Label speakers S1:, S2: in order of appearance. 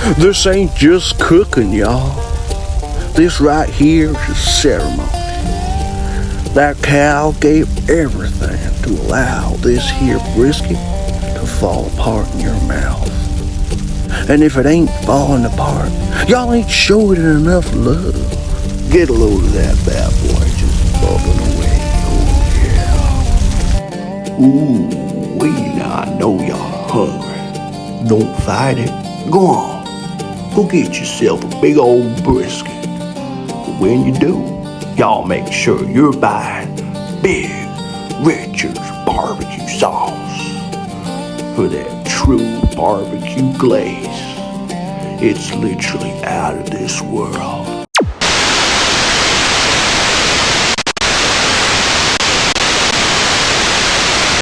S1: This ain't just cooking, y'all. This right here is a ceremony. That cow gave everything to allow this here brisket to fall apart in your mouth. And if it ain't falling apart, y'all ain't showing it enough love. Get a load of that bad boy just bubbling away. Oh yeah. Ooh, now I know y'all hungry. Don't fight it. Go on. Go get yourself a big old brisket. But when you do, y'all make sure you're buying Big Richard's barbecue sauce for that true barbecue glaze. It's literally out of this world.